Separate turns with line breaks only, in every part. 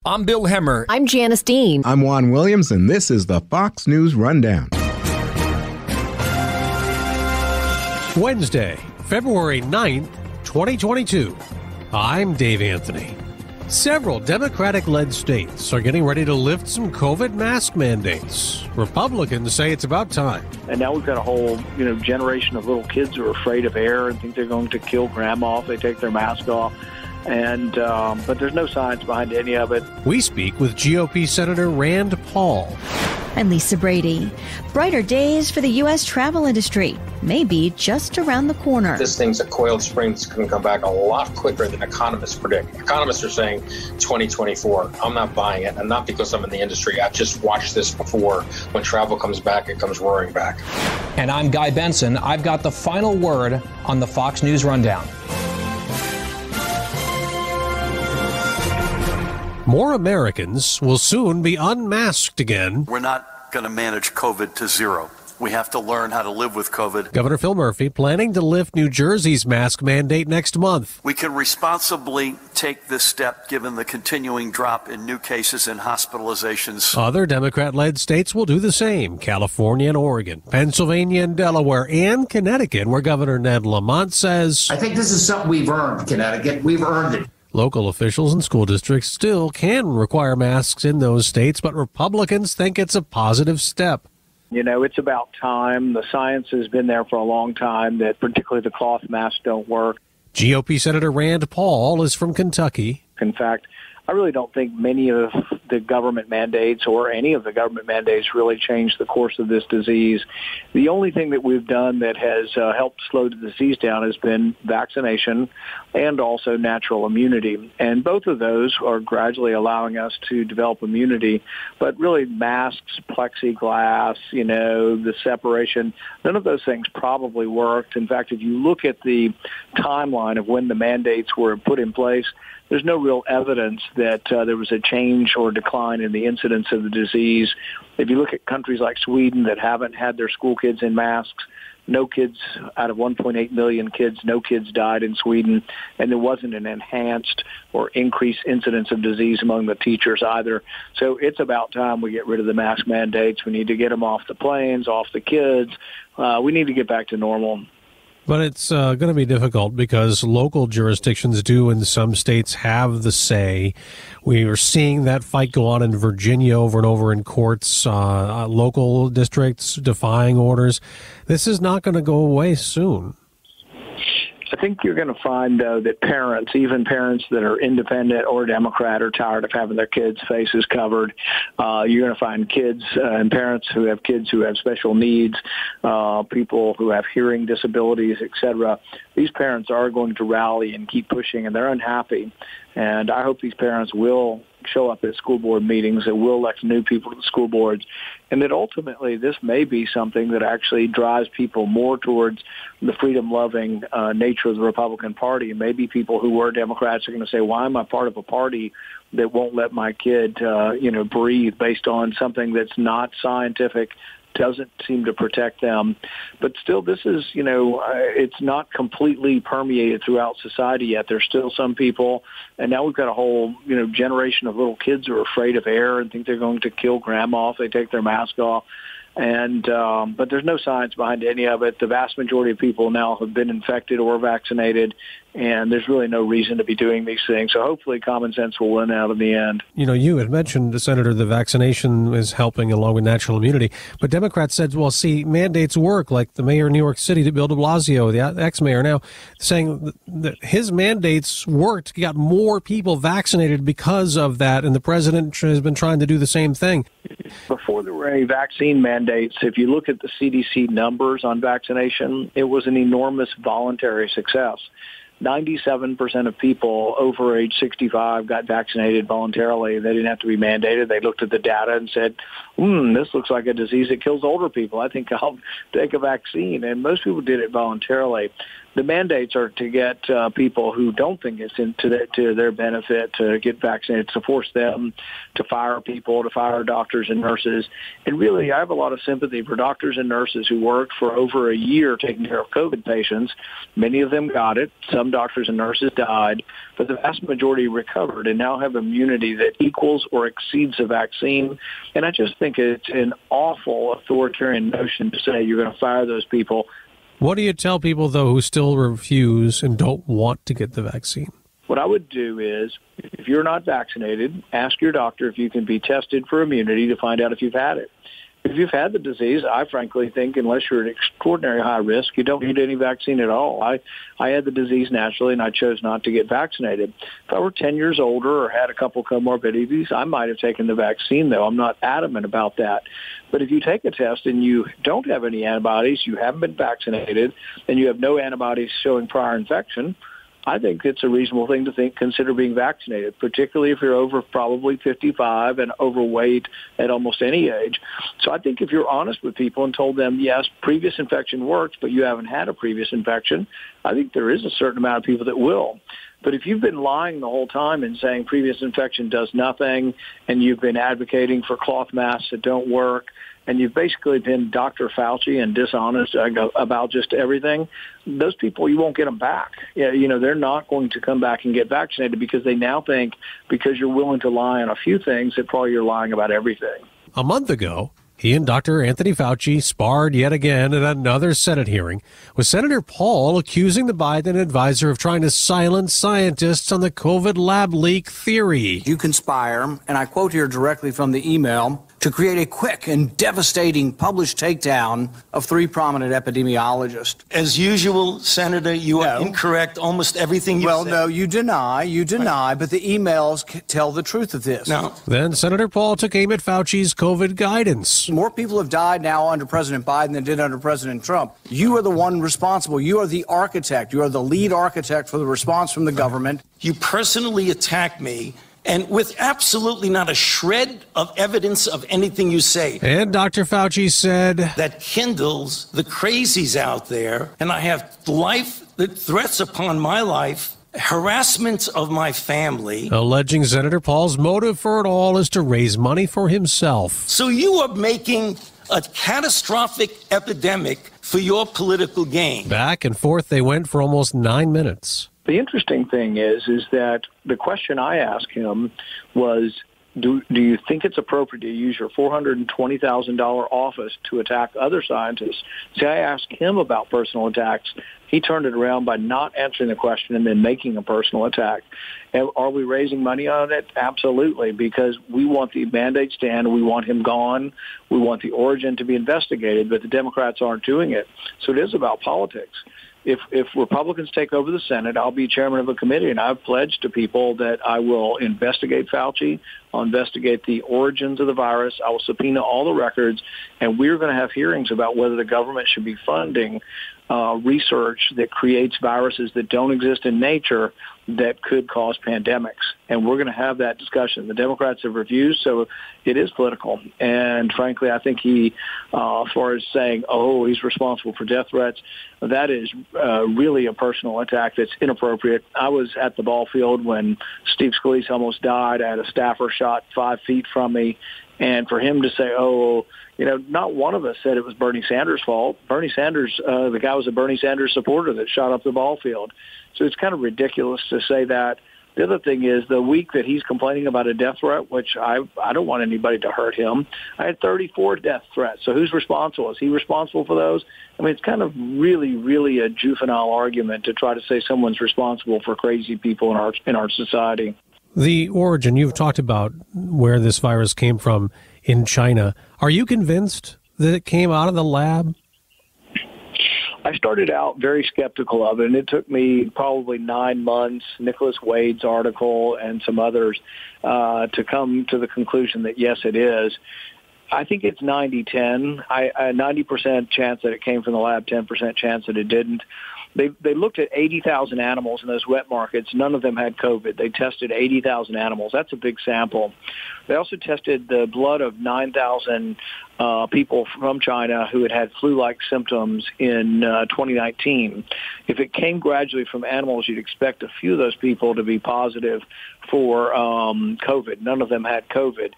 I'm Bill Hemmer.
I'm Janice Dean.
I'm Juan Williams, and this is the Fox News Rundown.
Wednesday, February 9th, 2022. I'm Dave Anthony. Several Democratic-led states are getting ready to lift some COVID mask mandates. Republicans say it's about time.
And now we've got a whole, generation of little kids who are afraid of air and think they're going to kill grandma if they take their mask off. But there's no science behind any of it.
We speak with GOP Senator Rand Paul.
I'm Lisa Brady. Brighter days for the U.S. travel industry may be just around the corner.
This thing's a coiled spring that's going to come back a lot quicker than economists predict. Economists are saying 2024. I'm not buying it, and not because I'm in the industry. I've just watched this before. When travel comes back, it comes roaring back.
And I'm Guy Benson. I've got the final word on the Fox News Rundown.
More Americans will soon be unmasked again.
We're not going to manage COVID to zero. We have to learn how to live with COVID.
Governor Phil Murphy planning to lift New Jersey's mask mandate next month.
We can responsibly take this step given the continuing drop in new cases and hospitalizations.
Other Democrat-led states will do the same. California and Oregon, Pennsylvania and Delaware, and Connecticut, where Governor Ned Lamont says,
I think this is something we've earned, Connecticut. We've earned it.
Local officials and school districts still can require masks in those states, but Republicans think it's a positive step.
It's about time. The science has been there for a long time that particularly the cloth masks don't work.
GOP Senator Rand Paul is from Kentucky.
In fact, I really don't think many of the government mandates or any of the government mandates really changed the course of this disease. The only thing that we've done that has helped slow the disease down has been vaccination and also natural immunity. And both of those are gradually allowing us to develop immunity. But really masks, plexiglass, the separation, none of those things probably worked. In fact, if you look at the timeline of when the mandates were put in place, there's no real evidence that there was a change or decline in the incidence of the disease. If you look at countries like Sweden that haven't had their school kids in masks, no kids out of 1.8 million kids, no kids died in Sweden, and there wasn't an enhanced or increased incidence of disease among the teachers either. So it's about time we get rid of the mask mandates. We need to get them off the planes, off the kids. We need to get back to normal.
But it's going to be difficult because local jurisdictions do in some states have the say. We are seeing that fight go on in Virginia over and over in courts, local districts defying orders. This is not going to go away soon.
I think you're going to find, though, that parents, even parents that are independent or Democrat, are tired of having their kids' faces covered. You're going to find kids and parents who have kids who have special needs, people who have hearing disabilities, et cetera. These parents are going to rally and keep pushing, and they're unhappy. And I hope these parents will show up at school board meetings, that will elect new people to the school boards, and that ultimately this may be something that actually drives people more towards the freedom-loving nature of the Republican Party. And maybe people who were Democrats are going to say, why am I part of a party that won't let my kid, breathe based on something that's not scientific, doesn't seem to protect them. But still, this is, it's not completely permeated throughout society yet. There's still some people, and now we've got a whole, generation of little kids who are afraid of air and think they're going to kill grandma if they take their mask off. But there's no science behind any of it. The vast majority of people now have been infected or vaccinated, and there's really no reason to be doing these things. So hopefully common sense will win out in the end.
You had mentioned, Senator, the vaccination is helping along with natural immunity. But Democrats said, well, see, mandates work, like the mayor of New York City, Bill de Blasio, the ex-mayor now, saying that his mandates worked, got more people vaccinated because of that, and the president has been trying to do the same thing.
Before there were any vaccine mandates, if you look at the CDC numbers on vaccination, it was an enormous voluntary success. 97% of people over age 65 got vaccinated voluntarily. They didn't have to be mandated. They looked at the data and said, this looks like a disease that kills older people. I think I'll take a vaccine. And most people did it voluntarily. The mandates are to get people who don't think it's to their benefit to get vaccinated, to force them to fire people, to fire doctors and nurses. And really, I have a lot of sympathy for doctors and nurses who worked for over a year taking care of COVID patients. Many of them got it. Some doctors and nurses died, but the vast majority recovered and now have immunity that equals or exceeds a vaccine. And I just think it's an awful authoritarian notion to say you're going to fire those people.
What do you tell people, though, who still refuse and don't want to get the vaccine?
What I would do is, if you're not vaccinated, ask your doctor if you can be tested for immunity to find out if you've had it. If you've had the disease, I frankly think unless you're at extraordinary high risk, you don't need any vaccine at all. I had the disease naturally, and I chose not to get vaccinated. If I were 10 years older or had a couple comorbidities, I might have taken the vaccine, though. I'm not adamant about that. But if you take a test and you don't have any antibodies, you haven't been vaccinated, and you have no antibodies showing prior infection, I think it's a reasonable thing to consider being vaccinated, particularly if you're over probably 55 and overweight at almost any age. So I think if you're honest with people and told them, yes, previous infection works, but you haven't had a previous infection, I think there is a certain amount of people that will. But if you've been lying the whole time and saying previous infection does nothing, and you've been advocating for cloth masks that don't work, and you've basically been Dr. Fauci and dishonest about just everything, those people, you won't get them back. You know, they're not going to come back and get vaccinated because they now think because you're willing to lie on a few things that probably you're lying about everything.
A month ago, he and Dr. Anthony Fauci sparred yet again at another Senate hearing, with Senator Paul accusing the Biden advisor of trying to silence scientists on the COVID lab leak theory.
You conspire, and I quote here directly from the email, to create a quick and devastating published takedown of 3 prominent epidemiologists.
As usual, Senator, you are incorrect almost everything you say.
Well, no, you deny, but the emails tell the truth of this.
No.
Then Senator Paul took aim at Fauci's COVID guidance.
More people have died now under President Biden than did under President Trump. You are the one responsible. You are the architect. You are the lead architect for the response from the government.
You personally attack me, and with absolutely not a shred of evidence of anything you say.
And Dr. Fauci said
that kindles the crazies out there, and I have threats upon my life, harassment of my family.
Alleging Senator Paul's motive for it all is to raise money for himself.
So you are making a catastrophic epidemic for your political gain.
Back and forth they went for almost 9 minutes.
The interesting thing is that the question I asked him was, do you think it's appropriate to use your $420,000 office to attack other scientists? See, I asked him about personal attacks. He turned it around by not answering the question and then making a personal attack. And are we raising money on it? Absolutely, because we want the mandates to end. We want him gone. We want the origin to be investigated, but the Democrats aren't doing it. So it is about politics. If Republicans take over the Senate, I'll be chairman of a committee, and I've pledged to people that I will investigate Fauci. I'll investigate the origins of the virus. I will subpoena all the records, and we're going to have hearings about whether the government should be funding research that creates viruses that don't exist in nature that could cause pandemics. And we're going to have that discussion. The Democrats have refused, so it is political. And frankly, I think he, as far as saying, oh, he's responsible for death threats, that is really a personal attack that's inappropriate. I was at the ball field when Steve Scalise almost died. I had a staffer shot 5 feet from me. And for him to say, oh, you know, not one of us said it was Bernie Sanders' fault. Bernie Sanders, the guy was a Bernie Sanders supporter that shot up the ball field. So it's kind of ridiculous to say that. The other thing is the week that he's complaining about a death threat, which I don't want anybody to hurt him, I had 34 death threats. So who's responsible? Is he responsible for those? I mean, it's kind of really a juvenile argument to try to say someone's responsible for crazy people in our society.
The origin, you've talked about where this virus came from in China. Are you convinced that it came out of the lab?
I started out very skeptical of it, and it took me probably 9 months, Nicholas Wade's article and some others, to come to the conclusion that, yes, it is. I think it's 90-10. 90% chance that it came from the lab, 10% chance that it didn't. They looked at 80,000 animals in those wet markets. None of them had COVID. They tested 80,000 animals. That's a big sample. They also tested the blood of 9,000 people from China who had flu-like symptoms in 2019. If it came gradually from animals, you'd expect a few of those people to be positive for COVID. None of them had COVID.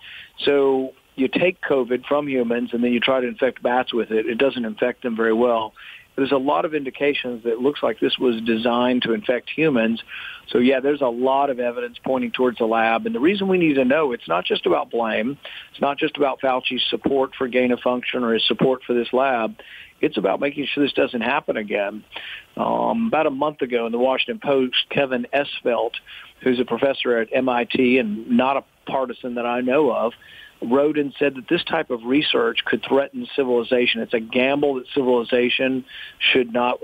So you take COVID from humans and then you try to infect bats with it. It doesn't infect them very well. There's a lot of indications that it looks like this was designed to infect humans. So, yeah, there's a lot of evidence pointing towards the lab. And the reason we need to know, it's not just about blame. It's not just about Fauci's support for gain of function or his support for this lab. It's about making sure this doesn't happen again. About a month ago in the Washington Post, Kevin Esvelt, who's a professor at MIT and not a partisan that I know of, wrote and said that this type of research could threaten civilization. It's a gamble that civilization should not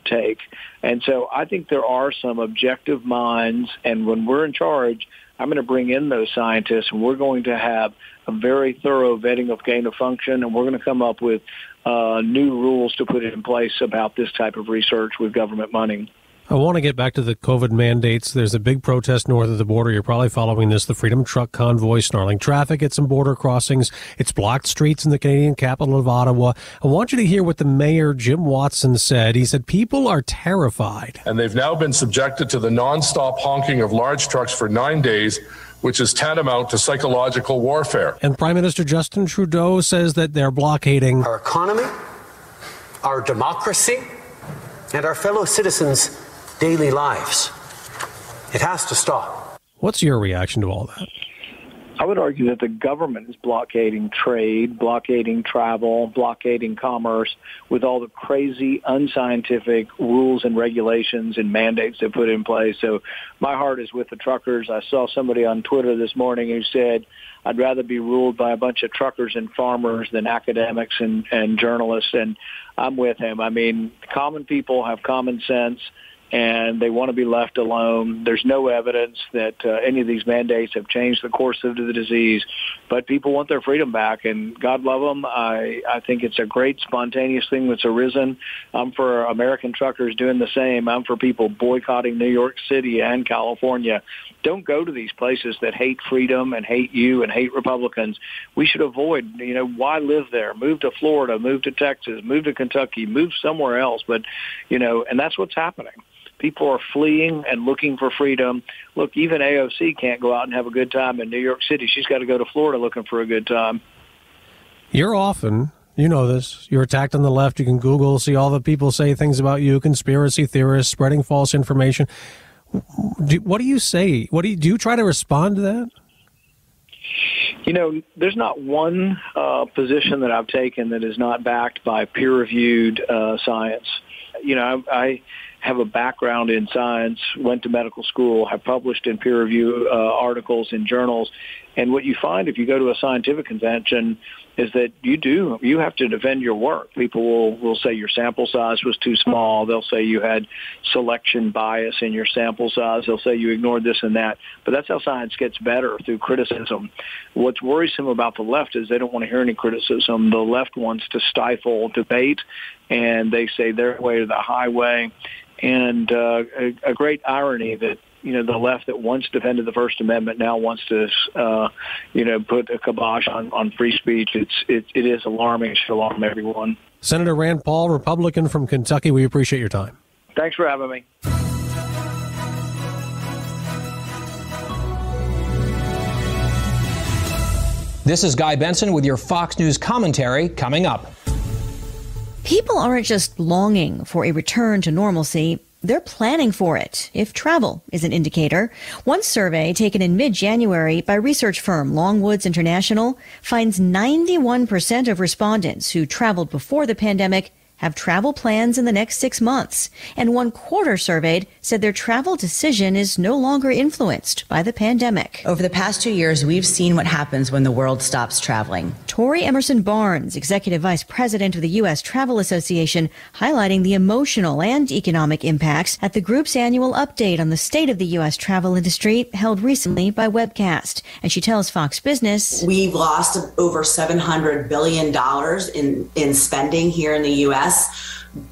take. And so I think there are some objective minds, and when we're in charge, I'm going to bring in those scientists, and we're going to have a very thorough vetting of gain of function, and we're going to come up with new rules to put in place about this type of research with government money.
I want to get back to the COVID mandates. There's a big protest north of the border. You're probably following this. The Freedom Truck Convoy snarling traffic at some border crossings. It's blocked streets in the Canadian capital of Ottawa. I want you to hear what the mayor, Jim Watson, said. He said people are terrified.
And they've now been subjected to the nonstop honking of large trucks for 9 days, which is tantamount to psychological warfare.
And Prime Minister Justin Trudeau says that they're blockading
our economy, our democracy, and our fellow citizens' daily lives. It has to stop.
What's your reaction to all that?
I would argue that the government is blockading trade, blockading travel, blockading commerce with all the crazy, unscientific rules and regulations and mandates they put in place. So my heart is with the truckers. I saw somebody on Twitter this morning who said, I'd rather be ruled by a bunch of truckers and farmers than academics and journalists, and I'm with him. I mean, common people have common sense, and they want to be left alone. There's no evidence that any of these mandates have changed the course of the disease, but people want their freedom back, and God love them. I think it's a great spontaneous thing that's arisen. I'm for American truckers doing the same. I'm for people boycotting New York City and California. Don't go to these places that hate freedom and hate you and hate Republicans. We should avoid, why live there? Move to Florida, move to Texas, move to Kentucky, move somewhere else. But, and that's what's happening. People are fleeing and looking for freedom. Look, even AOC can't go out and have a good time in New York City. She's got to go to Florida looking for a good time.
You're often, you know this, you're attacked on the left. You can Google, see all the people say things about you, conspiracy theorists, spreading false information. What do you say? Do you try to respond to that?
There's not one position that I've taken that is not backed by peer-reviewed science. I have a background in science, went to medical school, have published in peer-review articles in journals. And what you find if you go to a scientific convention is that you have to defend your work. People will say your sample size was too small. They'll say you had selection bias in your sample size. They'll say you ignored this and that. But that's how science gets better, through criticism. What's worrisome about the left is they don't want to hear any criticism. The left wants to stifle debate, and they say their way or the highway. And a great irony that the left that once defended the First Amendment now wants to, put a kibosh on free speech. It is alarming. It should alarm everyone.
Senator Rand Paul, Republican from Kentucky, we appreciate your time.
Thanks for having me.
This is Guy Benson with your Fox News commentary coming up.
People aren't just longing for a return to normalcy. They're planning for it, if travel is an indicator. One survey taken in mid-January by research firm Longwoods International finds 91% of respondents who traveled before the pandemic have travel plans in the next 6 months. And 1/4 surveyed said their travel decision is no longer influenced by the pandemic.
Over the past 2 years, we've seen what happens when the world stops traveling.
Tori Emerson Barnes, Executive Vice President of the U.S. Travel Association, highlighting the emotional and economic impacts at the group's annual update on the state of the U.S. travel industry held recently by webcast. And she tells Fox Business,
we've lost over $700 billion in spending here in the U.S.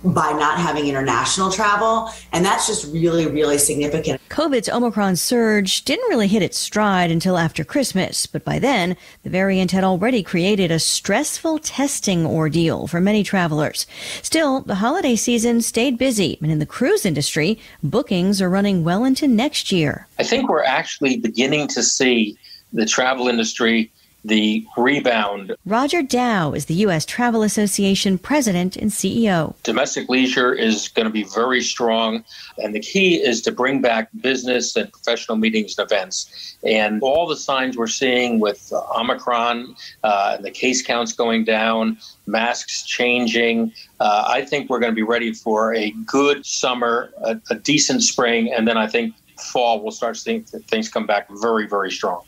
by not having international travel. And that's just really, really significant.
COVID's Omicron surge didn't really hit its stride until after Christmas, but by then, the variant had already created a stressful testing ordeal for many travelers. Still, the holiday season stayed busy, and in the cruise industry, bookings are running well into next year.
I think we're actually beginning to see the travel industry, the rebound.
Roger Dow is the U.S. Travel Association president and CEO.
Domestic leisure is going to be very strong, and the key is to bring back business and professional meetings and events. And all the signs we're seeing with Omicron, the case counts going down, masks changing, I think we're going to be ready for a good summer, a decent spring, and then I think fall we'll start seeing things come back very, very strong.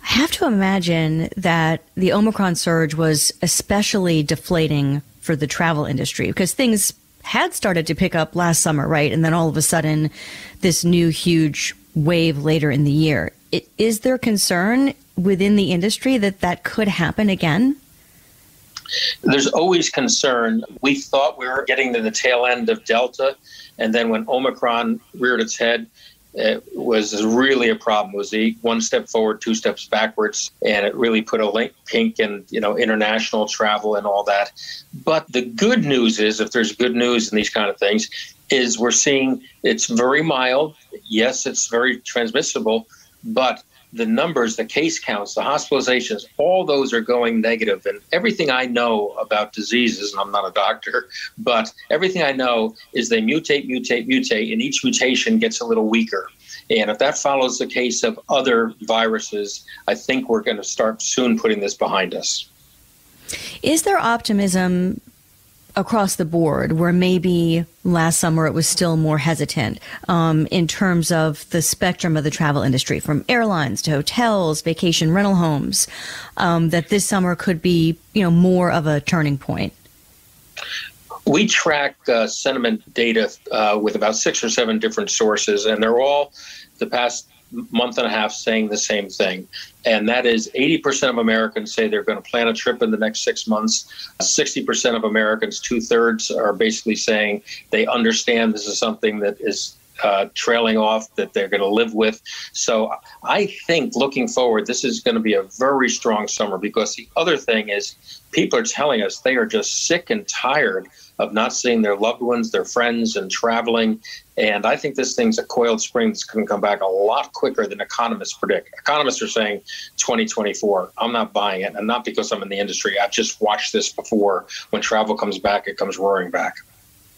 I have to imagine that the Omicron surge was especially deflating for the travel industry because things had started to pick up last summer, right? And then all of a sudden, this new huge wave later in the year. Is there concern within the industry that that could happen again?
There's always concern. We thought we were getting to the tail end of Delta, and then when Omicron reared its head, it was really a problem. It was the one step forward, two steps backwards, and it really put a kink in, international travel and all that. But the good news is, if there's good news in these kind of things, is we're seeing it's very mild. Yes, it's very transmissible, but the numbers, the case counts, the hospitalizations, all those are going negative. And everything I know about diseases, and I'm not a doctor, but everything I know is they mutate, and each mutation gets a little weaker. And if that follows the case of other viruses, I think we're going to start soon putting this behind us.
Is there optimism across the board where maybe last summer it was still more hesitant in terms of the spectrum of the travel industry, from airlines to hotels, vacation rental homes, that this summer could be, more of a turning point?
We track sentiment data with about 6 or 7 different sources, and they're all the past month and a half saying the same thing. And that is 80% of Americans say they're going to plan a trip in the next 6 months. 60% of Americans, 2/3, are basically saying they understand this is something that is trailing off, that they're going to live with. So I think looking forward, this is going to be a very strong summer, because the other thing is people are telling us they are just sick and tired of not seeing their loved ones, their friends, and traveling. And I think this thing's a coiled spring that's going to come back a lot quicker than economists predict. Economists are saying 2024. I'm not buying it, and not because I'm in the industry. I've just watched this before. When travel comes back, it comes roaring back.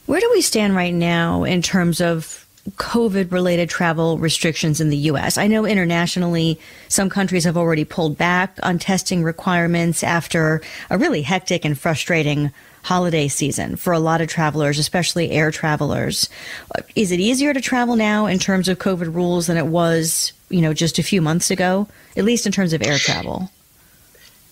Where do we stand right now in terms of COVID-related travel restrictions in the U.S.? I know internationally, some countries have already pulled back on testing requirements after a really hectic and frustrating holiday season for a lot of travelers, especially air travelers. Is it easier to travel now in terms of COVID rules than it was, just a few months ago, at least in terms of air travel?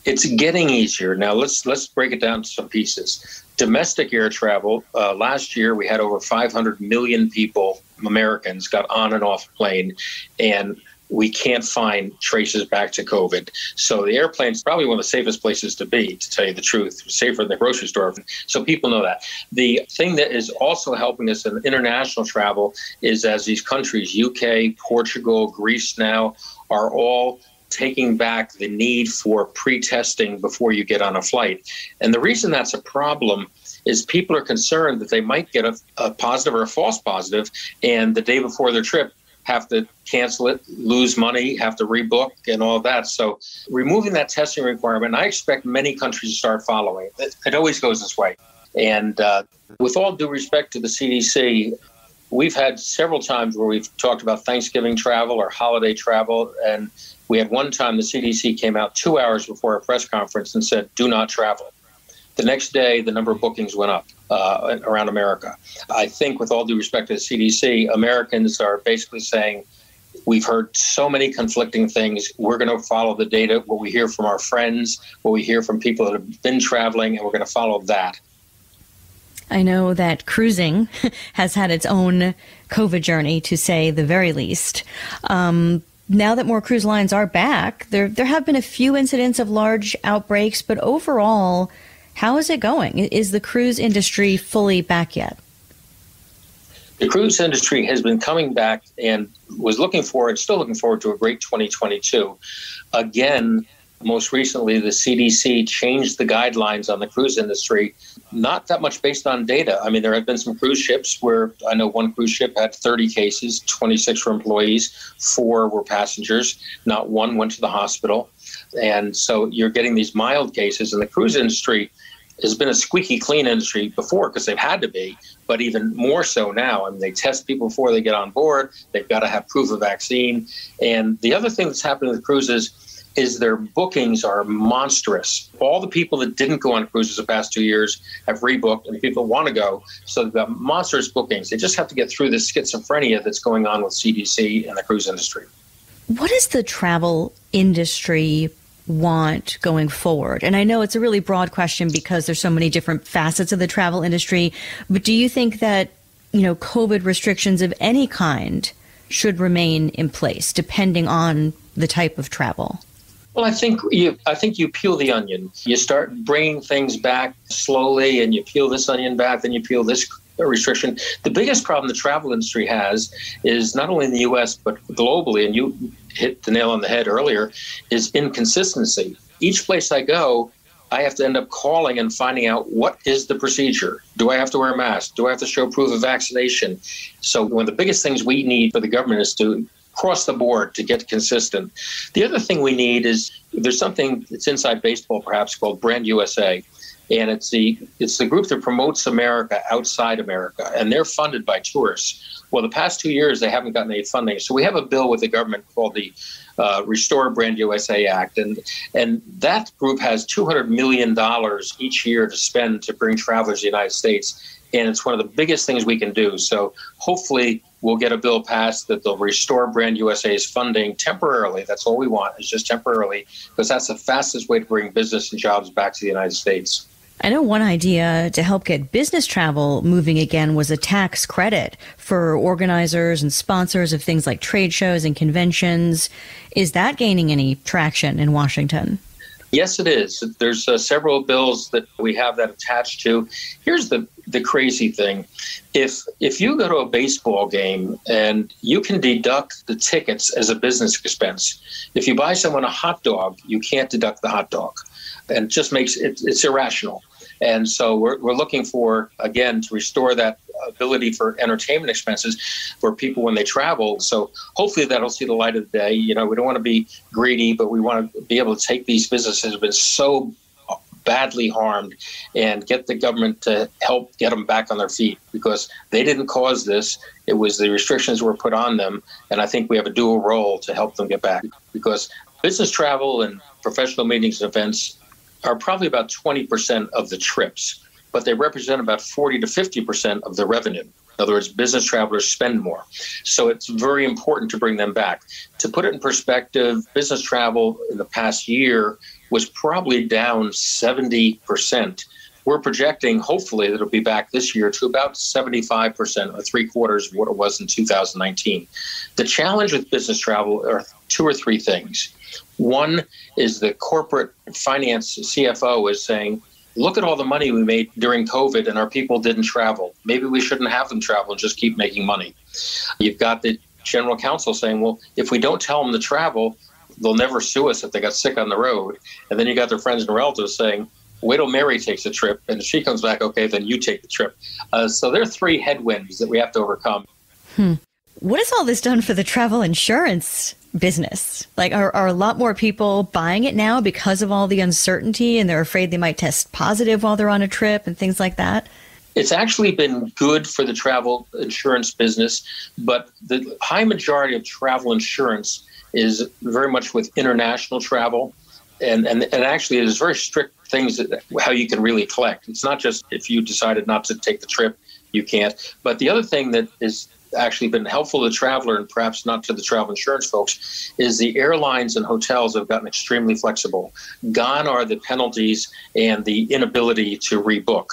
It's getting easier. Now, let's break it down to some pieces. Domestic air travel, last year we had over 500 million people, Americans, got on and off a plane, and we can't find traces back to COVID. So the airplane's probably one of the safest places to be, to tell you the truth, safer than the grocery store. So people know that. The thing that is also helping us in international travel is as these countries, UK, Portugal, Greece now, are all taking back the need for pre-testing before you get on a flight. And the reason that's a problem is people are concerned that they might get a positive or a false positive, and the day before their trip have to cancel it, lose money, have to rebook, and all of that. So removing that testing requirement, I expect many countries to start following. It always goes this way. And with all due respect to the CDC, we've had several times where we've talked about Thanksgiving travel or holiday travel, and we had one time the CDC came out 2 hours before a press conference and said, do not travel. The next day, the number of bookings went up around America. I think, with all due respect to the CDC, Americans are basically saying, we've heard so many conflicting things. We're going to follow the data, what we hear from our friends, what we hear from people that have been traveling, and we're going to follow that.
I know that cruising has had its own COVID journey, to say the very least. Now that more cruise lines are back, there have been a few incidents of large outbreaks, but overall, How is it going? Is the cruise industry fully back yet?
The cruise industry has been coming back and was looking forward, still looking forward to a great 2022. Again, most recently, the CDC changed the guidelines on the cruise industry, not that much based on data. I mean, there have been some cruise ships where I know one cruise ship had 30 cases, 26 were employees, 4 were passengers, not one went to the hospital. And so you're getting these mild cases, and the cruise industry has been a squeaky clean industry before because they've had to be, but even more so now. I mean, they test people before they get on board. They've got to have proof of vaccine. And the other thing that's happening with cruises is their bookings are monstrous. All the people that didn't go on cruises the past 2 years have rebooked, and people want to go. So they've got monstrous bookings. They just have to get through this schizophrenia that's going on with CDC and the cruise industry.
What does the travel industry want going forward? And I know it's a really broad question because there's so many different facets of the travel industry, but do you think that, COVID restrictions of any kind should remain in place depending on the type of travel?
Well, I think you peel the onion. You start bringing things back slowly, and you peel this onion back, then you peel this restriction. The biggest problem the travel industry has is not only in the U.S., but globally, and you hit the nail on the head earlier, is inconsistency. Each place I go, I have to end up calling and finding out what is the procedure. Do I have to wear a mask? Do I have to show proof of vaccination? So one of the biggest things we need for the government is to cross the board to get consistent. The other thing we need is there's something that's inside baseball perhaps called Brand USA. And it's the group that promotes America outside America, and they're funded by tourists. Well, the past 2 years, they haven't gotten any funding. So we have a bill with the government called the Restore Brand USA Act. And that group has $200 million each year to spend to bring travelers to the United States. And it's one of the biggest things we can do. So hopefully we'll get a bill passed that they'll restore Brand USA's funding temporarily. That's all we want, is just temporarily, because that's the fastest way to bring business and jobs back to the United States.
I know one idea to help get business travel moving again was a tax credit for organizers and sponsors of things like trade shows and conventions. Is that gaining any traction in Washington?
Yes, it is. There's several bills that we have that attached to. Here's the crazy thing. If you go to a baseball game and you can deduct the tickets as a business expense, if you buy someone a hot dog, you can't deduct the hot dog. And it just makes it's irrational. And so we're looking for, again, to restore that ability for entertainment expenses for people when they travel. So hopefully that'll see the light of the day. We don't want to be greedy, but we want to be able to take these businesses that have been so badly harmed and get the government to help get them back on their feet, because they didn't cause this. It was the restrictions were put on them. And I think we have a dual role to help them get back, because business travel and professional meetings and events are probably about 20% of the trips, but they represent about 40 to 50% of the revenue. In other words, business travelers spend more. So it's very important to bring them back. To put it in perspective, business travel in the past year was probably down 70%. We're projecting, hopefully, that it'll be back this year to about 75%, or 3/4 of what it was in 2019. The challenge with business travel are 2 or 3 things. One is the corporate finance CFO is saying, look at all the money we made during COVID and our people didn't travel. Maybe we shouldn't have them travel and just keep making money. You've got the general counsel saying, well, if we don't tell them to travel, they'll never sue us if they got sick on the road. And then you got their friends and relatives saying, wait till Mary takes a trip, and if she comes back, okay, then you take the trip. So there are 3 headwinds that we have to overcome.
What has all this done for the travel insurance business? Like, are a lot more people buying it now because of all the uncertainty, and they're afraid they might test positive while they're on a trip and things like that?
It's actually been good for the travel insurance business, but the high majority of travel insurance is very much with international travel. And actually, there's very strict things that how you can really collect. It's not just if you decided not to take the trip, you can't. But the other thing that is actually been helpful to the traveler, and perhaps not to the travel insurance folks, is the airlines and hotels have gotten extremely flexible. Gone are the penalties and the inability to rebook.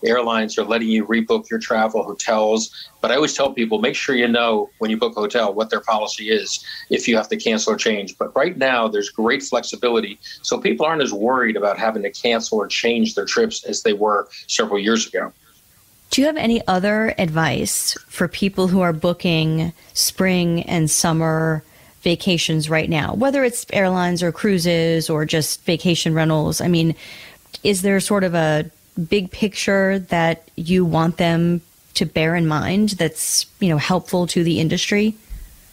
airlines are letting you rebook your travel, hotels. But I always tell people, make sure you know when you book a hotel what their policy is if you have to cancel or change. But right now, there's great flexibility. So people aren't as worried about having to cancel or change their trips as they were several years ago.
Do you have any other advice for people who are booking spring and summer vacations right now, whether it's airlines or cruises or just vacation rentals? I mean, is there sort of a big picture that you want them to bear in mind that's, helpful to the industry?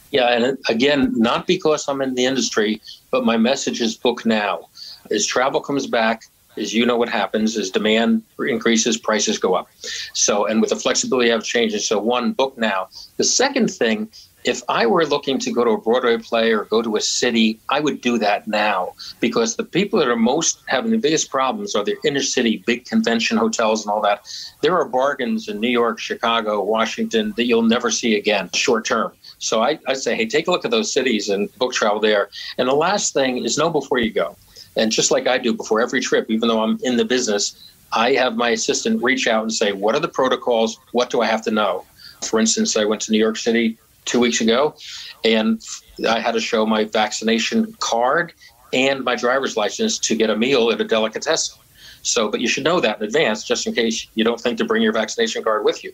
Yeah, and again, not because I'm in the industry, but my message is book now. As travel comes back, as you know what happens, as demand increases, prices go up. So, and with the flexibility of changes, so one, book now. The second thing, if I were looking to go to a Broadway play or go to a city, I would do that now, because the people that are most having the biggest problems are the inner city, big convention hotels and all that. There are bargains in New York, Chicago, Washington that you'll never see again short term. So I say, hey, take a look at those cities and book travel there. And the last thing is know before you go. And just like I do before every trip, even though I'm in the business, I have my assistant reach out and say, what are the protocols? What do I have to know? For instance, I went to New York City 2 weeks ago, and I had to show my vaccination card and my driver's license to get a meal at a delicatessen. So, but you should know that in advance, just in case you don't think to bring your vaccination card with you.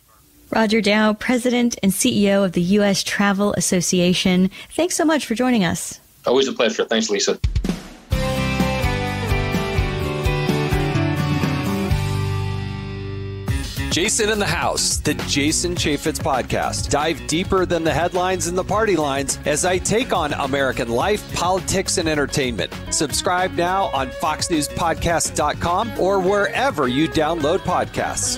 Roger Dow, President and CEO of the U.S. Travel Association. Thanks so much for joining us.
Always a pleasure. Thanks, Lisa.
Jason in the House, the Jason Chaffetz podcast. Dive deeper than the headlines and the party lines as I take on American life, politics, and entertainment. Subscribe now on foxnewspodcast.com or wherever you download podcasts.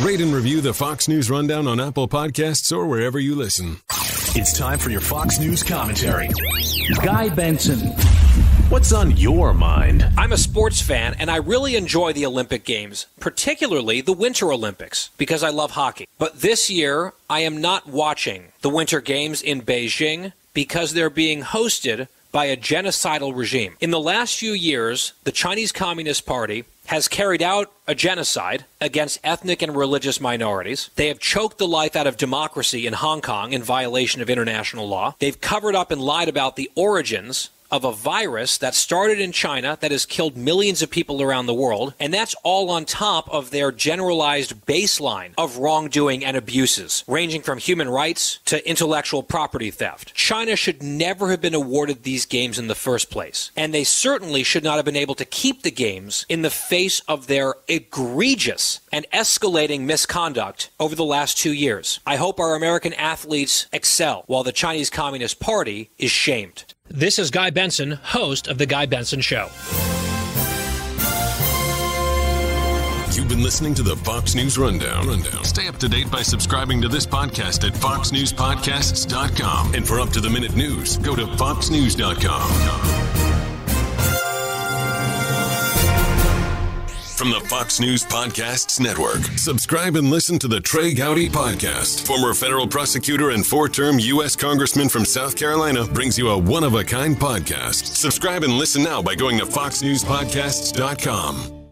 Rate and review the Fox News Rundown on Apple Podcasts or wherever you listen.
It's time for your Fox News commentary. Guy Benson. What's on your mind?
I'm a sports fan, and I really enjoy the Olympic Games, particularly the Winter Olympics, because I love hockey. But this year, I am not watching the Winter Games in Beijing because they're being hosted by a genocidal regime. In the last few years, the Chinese Communist Party has carried out a genocide against ethnic and religious minorities. They have choked the life out of democracy in Hong Kong in violation of international law. They've covered up and lied about the origins of a virus that started in China that has killed millions of people around the world, and that's all on top of their generalized baseline of wrongdoing and abuses, ranging from human rights to intellectual property theft. China should never have been awarded these games in the first place, and they certainly should not have been able to keep the games in the face of their egregious and escalating misconduct over the last 2 years. I hope our American athletes excel while the Chinese Communist Party is shamed. This is Guy Benson, host of The Guy Benson Show.
You've been listening to the Fox News Rundown. Stay up to date by subscribing to this podcast at foxnewspodcasts.com. And for up-to-the-minute news, go to foxnews.com. From the Fox News Podcasts Network, subscribe and listen to the Trey Gowdy Podcast. Former federal prosecutor and four-term U.S. Congressman from South Carolina brings you a one-of-a-kind podcast. Subscribe and listen now by going to foxnewspodcasts.com.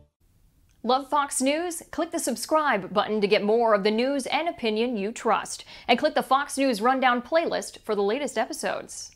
Love Fox News? Click the subscribe button to get more of the news and opinion you trust. And click the Fox News Rundown playlist for the latest episodes.